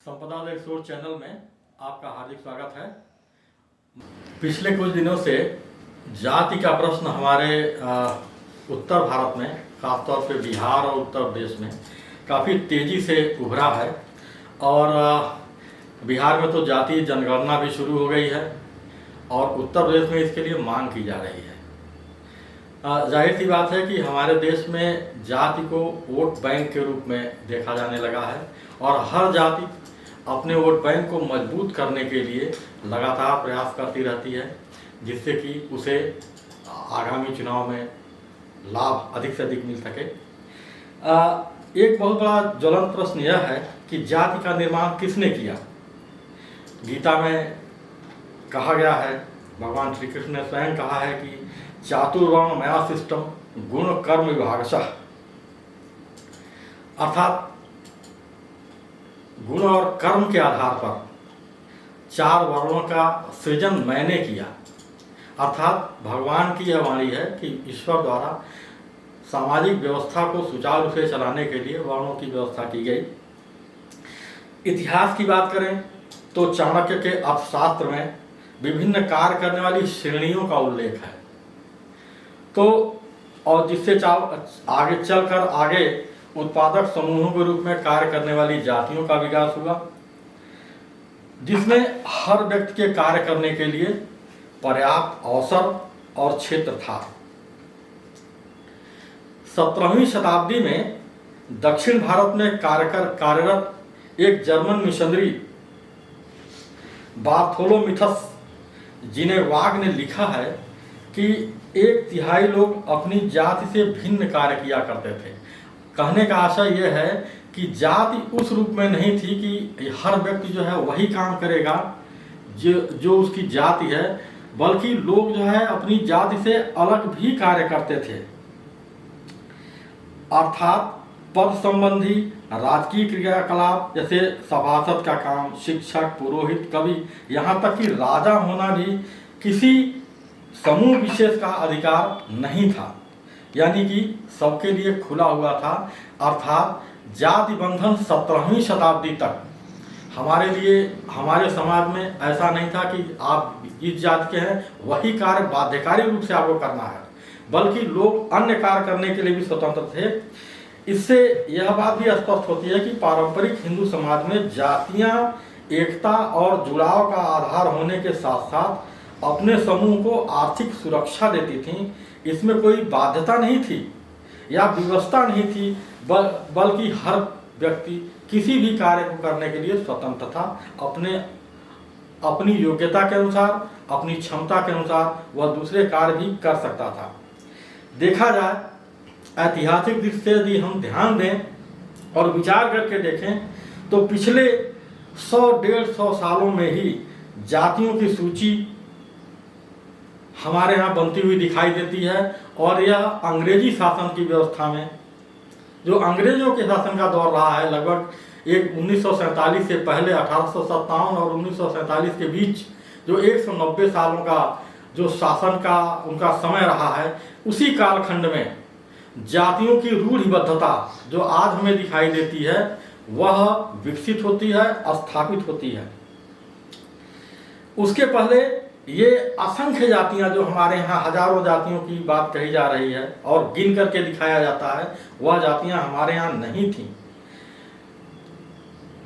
संपदा the resource channel में आपका हार्दिक स्वागत है। पिछले कुछ दिनों से जाति का प्रश्न हमारे उत्तर भारत में, खासतौर पे बिहार और उत्तर प्रदेश में काफ़ी तेज़ी से उभरा है और बिहार में तो जातीय जनगणना भी शुरू हो गई है और उत्तर प्रदेश में इसके लिए मांग की जा रही है। जाहिर सी बात है कि हमारे देश में जाति को वोट बैंक के रूप में देखा जाने लगा है और हर जाति अपने वोट बैंक को मजबूत करने के लिए लगातार प्रयास करती रहती है, जिससे कि उसे आगामी चुनाव में लाभ अधिक से अधिक मिल सके। एक बहुत बड़ा ज्वलंत प्रश्न यह है कि जाति का निर्माण किसने किया। गीता में कहा गया है, भगवान श्री कृष्ण ने स्वयं कहा है कि चातुर्वर्ण मया सिस्टम गुण कर्म विभागशः, अर्थात गुण और कर्म के आधार पर 4 वर्णों का सृजन मैंने किया। अर्थात भगवान की यह वाणी है कि ईश्वर द्वारा सामाजिक व्यवस्था को सुचारू रूप से चलाने के लिए वर्णों की व्यवस्था की गई। इतिहास की बात करें तो चाणक्य के अर्थशास्त्र में विभिन्न कार्य करने वाली श्रेणियों का उल्लेख है। तो और जिससे आगे चलकर आगे उत्पादक समूहों के रूप में कार्य करने वाली जातियों का विकास हुआ, जिसमें हर व्यक्ति के कार्य करने के लिए पर्याप्त अवसर और क्षेत्र था। 17वीं शताब्दी में दक्षिण भारत में कार्यरत एक जर्मन मिशनरी बार्थोलोमिथस जिनेवाग ने लिखा है कि 1/3 लोग अपनी जाति से भिन्न कार्य किया करते थे। कहने का आशय यह है कि जाति उस रूप में नहीं थी कि हर व्यक्ति जो है वही काम करेगा जो उसकी जाति है, बल्कि लोग जो है अपनी जाति से अलग भी कार्य करते थे। अर्थात पद संबंधी राजकीय क्रियाकलाप जैसे सभासद का काम, शिक्षक, पुरोहित, कवि, यहाँ तक कि राजा होना भी किसी समूह विशेष का अधिकार नहीं था, यानी कि सबके लिए खुला हुआ था। अर्थात जाति बंधन 17वीं शताब्दी तक हमारे समाज में ऐसा नहीं था कि आप इस जाति के हैं वही कार्य बाध्यकारी रूप से आपको करना है, बल्कि लोग अन्य कार्य करने के लिए भी स्वतंत्र थे। इससे यह बात भी स्पष्ट होती है कि पारंपरिक हिंदू समाज में जातियां एकता और जुड़ाव का आधार होने के साथ साथ अपने समूह को आर्थिक सुरक्षा देती थीं। इसमें कोई बाध्यता नहीं थी या व्यवस्था नहीं थी, बल्कि हर व्यक्ति किसी भी कार्य को करने के लिए स्वतंत्र था। अपनी योग्यता के अनुसार, अपनी क्षमता के अनुसार वह दूसरे कार्य भी कर सकता था। देखा जाए ऐतिहासिक दृष्टि से यदि हम ध्यान दें और विचार करके देखें तो पिछले 100-150 सालों में ही जातियों की सूची हमारे यहाँ बनती हुई दिखाई देती है और यह अंग्रेजी शासन की व्यवस्था में, जो अंग्रेजों के शासन का दौर रहा है, लगभग 1947 से पहले 1857 और 1947 के बीच जो 190 सालों का जो शासन का उनका समय रहा है, उसी कालखंड में जातियों की रूढ़िबद्धता जो आज हमें दिखाई देती है वह विकसित होती है, स्थापित होती है। उसके पहले ये असंख्य जातियां जो हमारे यहाँ हजारों जातियों की बात कही जा रही है और गिन करके दिखाया जाता है, वह जातियां हमारे यहाँ नहीं थीं।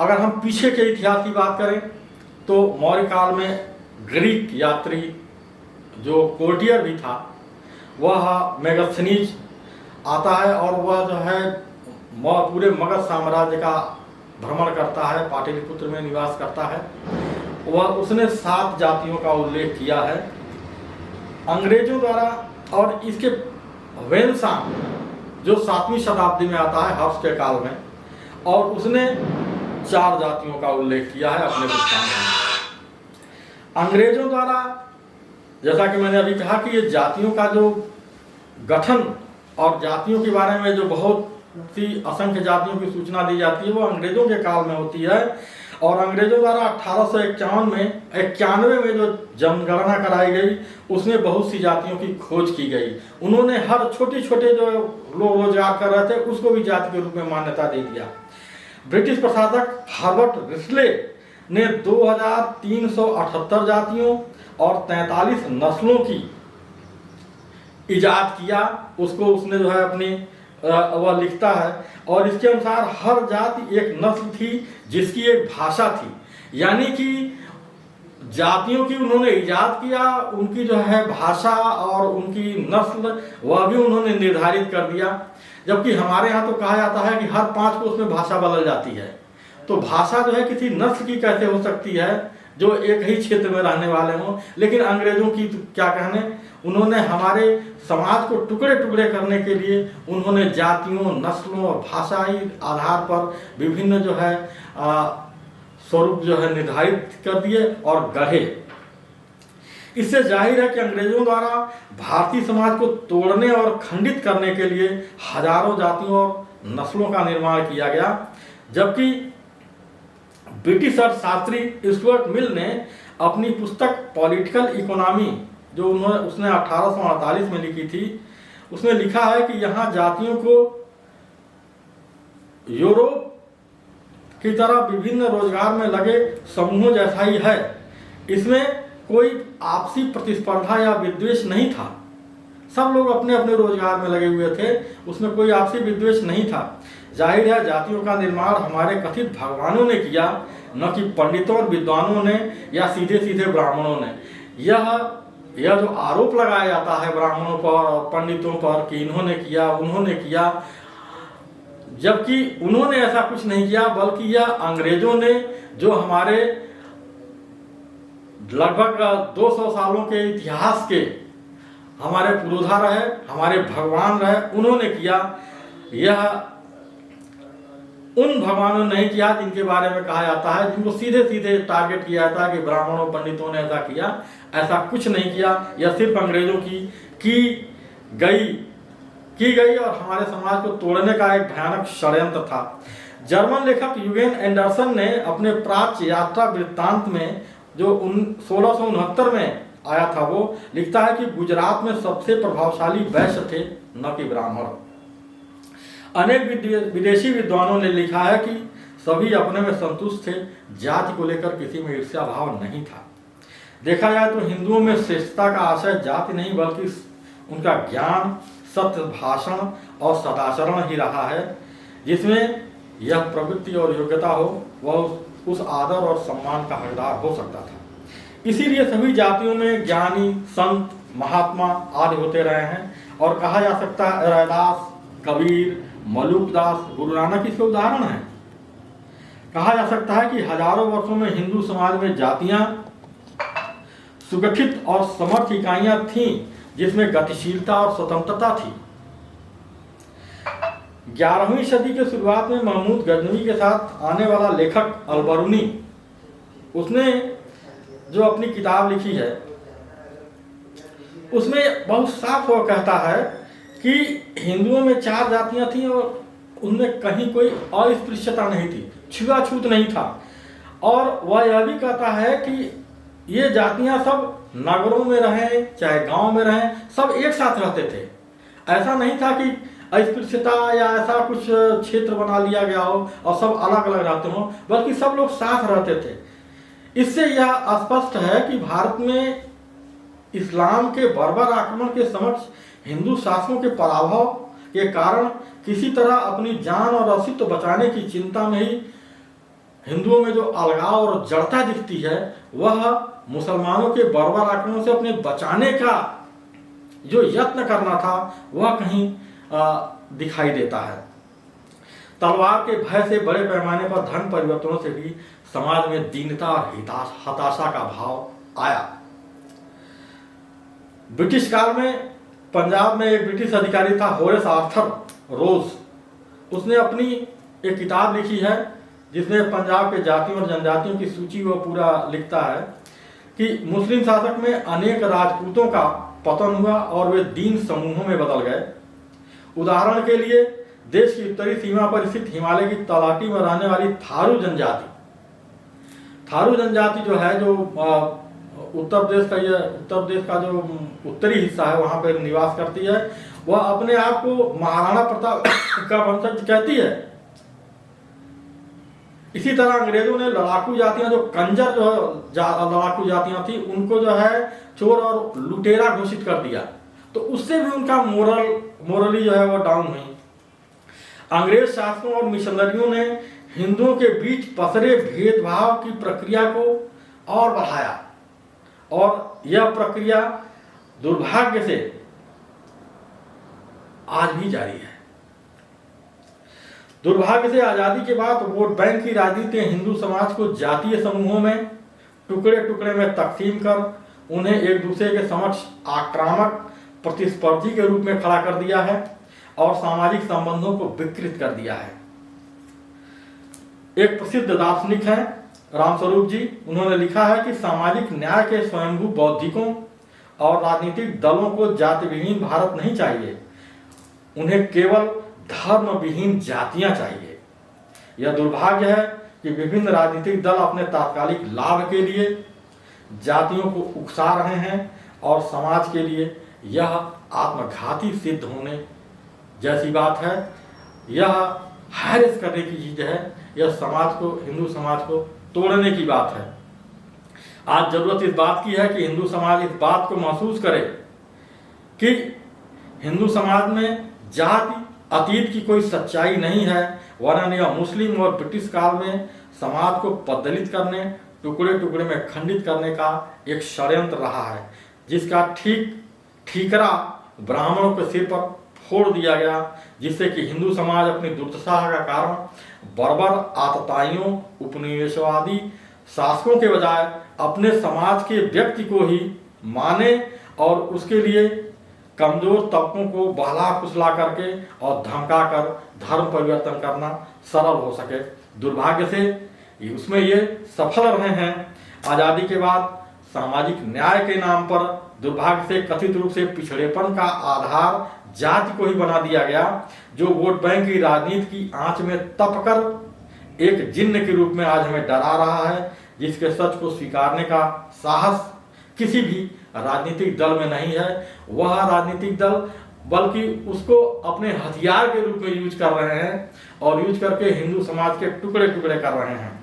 अगर हम पीछे के इतिहास की बात करें तो मौर्य काल में ग्रीक यात्री जो कोर्टियर भी था, वह मेगस्थनीज आता है और वह जो है पूरे मगध साम्राज्य का भ्रमण करता है, पाटलिपुत्र में निवास करता है। उसने 7 जातियों का उल्लेख किया है अंग्रेजों द्वारा, और इसके वेनसांग जो 7वीं शताब्दी में आता है हर्ष के काल में, और उसने 4 जातियों का उल्लेख किया है अपने पुस्तक में। अंग्रेजों द्वारा, जैसा कि मैंने अभी कहा कि ये जातियों का जो गठन और जातियों के बारे में जो बहुत सी असंख्य जातियों की सूचना दी जाती है वो अंग्रेजों के काल में होती है। और अंग्रेजों द्वारा 1891 में जो जनगणना कराई गई उसमें बहुत सी जातियों की खोज की गई। उन्होंने हर छोटे छोटे जो लोग रोजगार कर रहे थे उसको भी जाति के रूप में मान्यता दे दिया। ब्रिटिश प्रशासक हर्बर्ट रिस्ले ने 2378 जातियों और 43 नस्लों की इजाद किया। उसको उसने जो है अपनी वह लिखता है, और इसके अनुसार हर जाति एक नस्ल थी जिसकी एक भाषा थी। यानी कि जातियों की उन्होंने इजाद किया, उनकी जो है भाषा और उनकी नस्ल वह भी उन्होंने निर्धारित कर दिया। जबकि हमारे यहाँ तो कहा जाता है कि हर 5 को उसमें भाषा बदल जाती है। तो भाषा जो है किसी नस्ल की कैसे हो सकती है जो एक ही क्षेत्र में रहने वाले हों। लेकिन अंग्रेजों की तो क्या कहने, उन्होंने हमारे समाज को टुकड़े टुकड़े करने के लिए उन्होंने जातियों, नस्लों और भाषाई आधार पर विभिन्न जो है स्वरूप जो है निर्धारित कर दिए और गढ़े। इससे जाहिर है कि अंग्रेजों द्वारा भारतीय समाज को तोड़ने और खंडित करने के लिए हजारों जातियों और नस्लों का निर्माण किया गया। जबकि ब्रिटिश अर्थशास्त्री स्टुअर्ट मिल ने अपनी पुस्तक पॉलिटिकल इकोनॉमी जो उसने 1848 में लिखी थी, उसमें लिखा है कि यहाँ जातियों को यूरोप की तरह विभिन्न रोजगार में लगे समूहों जैसा ही है। इसमें कोई आपसी प्रतिस्पर्धा या विद्वेष नहीं था। सब लोग अपने अपने रोजगार में लगे हुए थे, उसमें कोई आपसी विद्वेष नहीं था। जाहिर है जातियों का निर्माण हमारे कथित भगवानों ने किया, न कि पंडितों और विद्वानों ने या सीधे सीधे ब्राह्मणों ने। यह जो आरोप लगाया जाता है ब्राह्मणों पर और पंडितों पर कि इन्होंने किया उन्होंने किया, जबकि उन्होंने ऐसा कुछ नहीं किया, बल्कि यह अंग्रेजों ने जो हमारे लगभग 200 सालों के इतिहास के हमारे पुरोधा रहे, हमारे भगवान रहे, उन्होंने किया। यह उन भगवानों ने नहीं किया जिनके बारे में कहा जाता है, जिनको सीधे सीधे टारगेट किया जाता है कि ब्राह्मणों पंडितों ने ऐसा किया। ऐसा कुछ नहीं किया। यह सिर्फ अंग्रेजों की गई और हमारे समाज को तोड़ने का एक भयानक षड्यंत्र था। जर्मन लेखक यूगेन एंडरसन ने अपने प्राच्य यात्रा वृत्तांत में जो 1669 में आया था, वो लिखता है कि गुजरात में सबसे प्रभावशाली वैश्य थे, न कि ब्राह्मण। अनेक विदेशी विद्वानों ने लिखा है कि सभी अपने में संतुष्ट थे, जाति को लेकर किसी में ईर्ष्या भाव नहीं था। देखा जाए तो हिंदुओं में श्रेष्ठता का आशय जाति नहीं बल्कि उनका ज्ञान, सत्य भाषण और सदाचरण ही रहा है। जिसमें यह प्रवृत्ति और योग्यता हो वह उस आदर और सम्मान का हकदार हो सकता था। इसीलिए सभी जातियों में ज्ञानी, संत, महात्मा आदि होते रहे हैं। और कहा जा सकता है रैदास, कबीर, मलुकदास, गुरु नानक इसके उदाहरण हैं। कहा जा सकता है कि हजारों वर्षों में हिंदू समाज में जातियां सुगठित और समर्थ इकाइयां थीं, जिसमें गतिशीलता और स्वतंत्रता थी। 11वीं सदी के शुरुआत में महमूद गजनवी के साथ आने वाला लेखक अलबरूनी, उसने जो अपनी किताब लिखी है उसमें बहुत साफ वो कहता है कि हिंदुओं में 4 जातियां थीं और उनमें कहीं कोई अस्पृश्यता नहीं थी, छुआछूत नहीं था। और वह यह भी कहता है कि ये जातियां सब नगरों में रहें चाहे गांव में रहें, सब एक साथ रहते थे। ऐसा नहीं था कि अस्पृश्यता या ऐसा कुछ क्षेत्र बना लिया गया हो और सब अलग अलग रहते हो, बल्कि सब लोग साथ रहते थे। इससे यह स्पष्ट है कि भारत में इस्लाम के बर्बर आक्रमण के समक्ष हिंदू शासकों के पराभव के कारण किसी तरह अपनी जान और अस्तित्व बचाने की चिंता में ही हिंदुओं में जो अलगाव और जड़ता दिखती है, वह मुसलमानों के बर्बर आक्रमण से अपने बचाने का जो यत्न करना था वह कहीं दिखाई देता है। तलवार के भय से बड़े पैमाने पर धन परिवर्तनों से भी समाज में दीनता और हताशा का भाव आया। ब्रिटिश काल में पंजाब में एक ब्रिटिश अधिकारी था होरेस आर्थर रोज, उसने अपनी एक किताब लिखी है जिसमें पंजाब के जातियों और जनजातियों की सूची वो पूरा लिखता है कि मुस्लिम शासक में अनेक राजपूतों का पतन हुआ और वे दीन समूहों में बदल गए। उदाहरण के लिए देश की उत्तरी सीमा पर स्थित हिमालय की तलहटी में रहने वाली थारू जनजाति जो है, जो उत्तर प्रदेश का जो उत्तरी हिस्सा है वहां पर निवास करती है, वह अपने आप को महाराणा प्रताप का वंशज कहती है। इसी तरह अंग्रेजों ने लड़ाकू जातियां, जो कंजर जो लड़ाकू जातियां थी, उनको जो है चोर और लुटेरा घोषित कर दिया। तो उससे भी उनका मोरली जो है वो डाउन हुई। अंग्रेज शासकों और मिशनरियों ने हिंदुओं के बीच पसरे भेदभाव की प्रक्रिया को और बढ़ाया, और यह प्रक्रिया दुर्भाग्य से आज भी जारी है। दुर्भाग्य से आजादी के बाद वोट बैंक की राजनीति ने हिंदू समाज को जातीय समूहों में टुकड़े टुकड़े में तकसीम कर उन्हें एक दूसरे के समक्ष आक्रामक प्रतिस्पर्धी के रूप में खड़ा कर दिया है और सामाजिक संबंधों को विकृत कर दिया है। एक प्रसिद्ध दार्शनिक हैं रामस्वरूप जी, उन्होंने लिखा है कि सामाजिक न्याय के स्वयंभू बौद्धिकों और राजनीतिक दलों को जाति विहीन भारत नहीं चाहिए, उन्हें केवल धर्म विहीन जातियां चाहिए। यह दुर्भाग्य है कि विभिन्न राजनीतिक दल अपने तात्कालिक लाभ के लिए जातियों को उकसा रहे हैं और समाज के लिए यह आत्मघाती सिद्ध होने जैसी बात है। यह हैरस करने की चीज है, यह समाज को, हिंदू समाज को तोड़ने की बात है। आज जरूरत इस बात की है कि हिंदू समाज इस बात को महसूस करे कि हिंदू समाज में जाति अतीत की कोई सच्चाई नहीं है, वरन यह मुस्लिम और ब्रिटिश काल में समाज को पद्दलित करने, टुकड़े टुकड़े में खंडित करने का एक षड्यंत्र रहा है, जिसका ठीकरा ब्राह्मणों के सिर पर फोड़ दिया गया, जिससे कि हिंदू समाज अपनी दुर्दशा का कारण बर्बर आतताइयों, उपनिवेशवादी शासकों के बजाय अपने समाज के व्यक्ति को ही माने और उसके लिए कमजोर तबकों को बहला फुसला करके और धमका कर धर्म परिवर्तन करना सरल हो सके। दुर्भाग्य से उसमें ये सफल रहे हैं। आज़ादी के बाद सामाजिक न्याय के नाम पर दुर्भाग्य से कथित रूप से पिछड़ेपन का आधार जाति को ही बना दिया गया, जो वोट बैंक की राजनीति की आंच में तपकर एक जिन्न के रूप में आज हमें डरा रहा है, जिसके सच को स्वीकारने का साहस किसी भी राजनीतिक दल में नहीं है। वह राजनीतिक दल बल्कि उसको अपने हथियार के रूप में यूज कर रहे हैं और यूज करके हिंदू समाज के टुकड़े टुकड़े कर रहे हैं।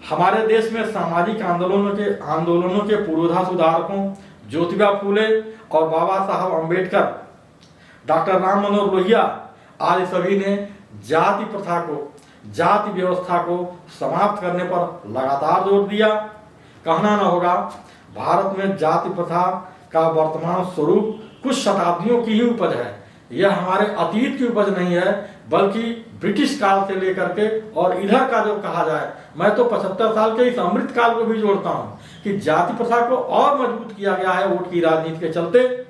हमारे देश में सामाजिक आंदोलनों के पुरोधा सुधारकों ज्योतिबा फूले और बाबा साहब अम्बेडकर, डॉक्टर राम मनोहर लोहिया आदि सभी ने जाति प्रथा को, जाति व्यवस्था को समाप्त करने पर लगातार जोर दिया। कहना न होगा, भारत में जाति प्रथा का वर्तमान स्वरूप कुछ शताब्दियों की ही उपज है। यह हमारे अतीत की उपज नहीं है, बल्कि ब्रिटिश काल से लेकर के और इधर का जो कहा जाए, मैं तो 75 साल के इस अमृत काल को भी जोड़ता हूं कि जाति प्रथा को और मजबूत किया गया है वोट की राजनीति के चलते,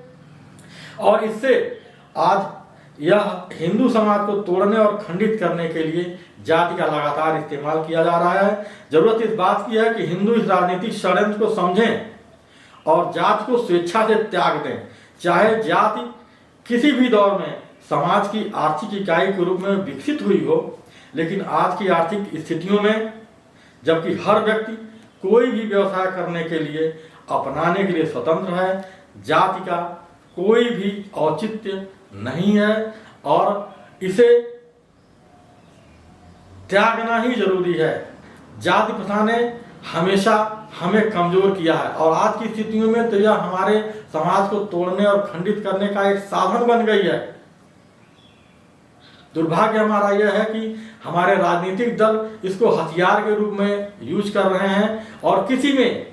और इससे आज यह हिंदू समाज को तोड़ने और खंडित करने के लिए जाति का लगातार इस्तेमाल किया जा रहा है। जरूरत इस बात की है कि हिंदू इस राजनीतिक षड्यंत्र को समझें और जाति को स्वेच्छा से त्याग दें। चाहे जाति किसी भी दौर में समाज की आर्थिक इकाई के रूप में विकसित हुई हो, लेकिन आज की आर्थिक स्थितियों में जबकि हर व्यक्ति कोई भी व्यवसाय करने के लिए अपनाने के लिए स्वतंत्र है, जाति का कोई भी औचित्य नहीं है और इसे त्यागना ही जरूरी है। जाति प्रथा ने हमेशा हमें कमजोर किया है और आज की स्थितियों में तो यह हमारे समाज को तोड़ने और खंडित करने का एक साधन बन गई है। दुर्भाग्य हमारा यह है कि हमारे राजनीतिक दल इसको हथियार के रूप में यूज कर रहे हैं और किसी में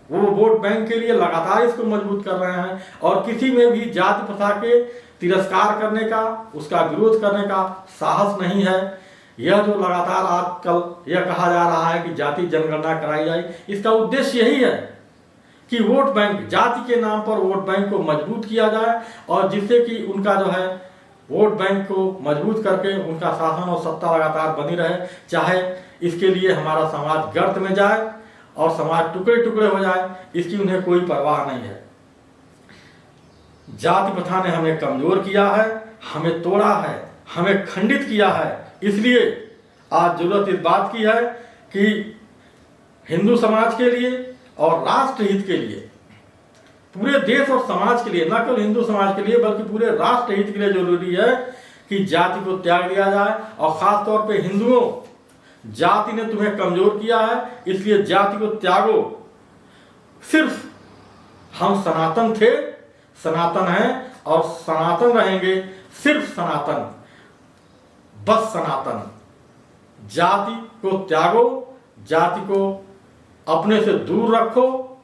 वो वोट बैंक के लिए लगातार इसको मजबूत कर रहे हैं और किसी में भी जाति प्रथा के तिरस्कार करने का, उसका विरोध करने का साहस नहीं है। यह जो लगातार आजकल यह कहा जा रहा है कि जाति जनगणना कराई जाए, इसका उद्देश्य यही है कि वोट बैंक, जाति के नाम पर वोट बैंक को मजबूत किया जाए और जिससे कि उनका जो है वोट बैंक को मजबूत करके उनका शासन और सत्ता लगातार बनी रहे, चाहे इसके लिए हमारा समाज गर्त में जाए और समाज टुकड़े टुकड़े हो जाए, इसकी उन्हें कोई परवाह नहीं है। जाति प्रथा ने हमें कमजोर किया है, हमें तोड़ा है, हमें खंडित किया है। इसलिए आज जरूरत इस बात की है कि हिंदू समाज के लिए और राष्ट्र हित के लिए, पूरे देश और समाज के लिए, न केवल हिंदू समाज के लिए बल्कि पूरे राष्ट्र हित के लिए जरूरी है कि जाति को त्याग दिया जाए और खास तौर पे हिंदुओं जाति ने तुम्हें कमजोर किया है, इसलिए जाति को त्यागो। सिर्फ हम सनातन थे, सनातन हैं और सनातन रहेंगे। सिर्फ सनातन, बस सनातन। जाति को त्यागो, जाति को अपने से दूर रखो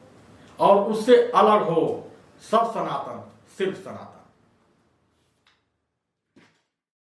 और उससे अलग हो। सब सनातन, सिर्फ सनातन।